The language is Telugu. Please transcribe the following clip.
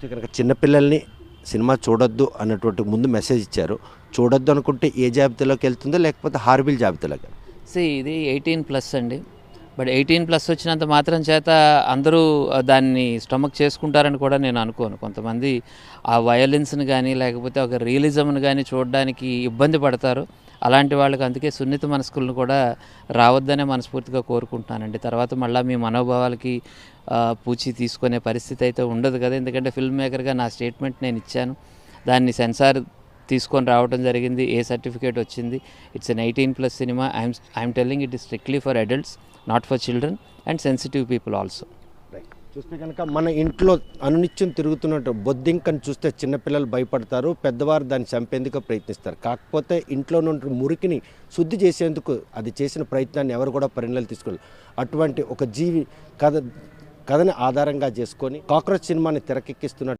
చూస్తే కనుక చిన్నపిల్లల్ని సినిమా చూడొద్దు అన్నటువంటి ముందు మెసేజ్ ఇచ్చారు. చూడొద్దు అనుకుంటే ఏ జాబితాలోకి వెళ్తుందో లేకపోతే హార్బిల్ జాబితాలోకి? ఇది 18+ అండి. బట్ 18+ వచ్చినంత మాత్రం చేత అందరూ దాన్ని స్టమక్ చేసుకుంటారని కూడా నేను అనుకోను. కొంతమంది ఆ వయలెన్స్‌ని గానీ, లేకపోతే ఒక రియలిజంని గానీ చూడడానికి ఇబ్బంది పడతారు. అలాంటి వాళ్ళకి అందుకే సున్నిత మనస్కులను కూడా రావద్దనే మనస్ఫూర్తిగా కోరుకుంటున్నానండి. తర్వాత మళ్ళా మీ మనోభావాలకి పూచి తీసుకునే పరిస్థితి అయితే ఉండదు కదా! ఎందుకంటే ఫిల్మ్ మేకర్‌గా నా స్టేట్మెంట్ నేను ఇచ్చాను. దాన్ని సెన్సార్ తీసుకొని రావడం జరిగింది. ఏ సర్టిఫికేట్ వచ్చింది. It's an 18+ cinema. I'm telling it is strictly for adults, not for children and sensitive people also. చూస్తే కనుక మన ఇంట్లో అనునిత్యం తిరుగుతున్నట్టు బొద్దింకని చూస్తే చిన్నపిల్లలు భయపడతారు, పెద్దవారు దాన్ని చంపేందుకు ప్రయత్నిస్తారు. కాకపోతే ఇంట్లో నుండి మురికిని శుద్ధి చేసేందుకు అది చేసిన ప్రయత్నాన్ని ఎవరు కూడా పరిగణలోకి తీసుకోలేదు. అటువంటి ఒక జీవి కథని ఆధారంగా చేసుకొని కాక్రోచ్ సినిమాని తెరకెక్కిస్తున్న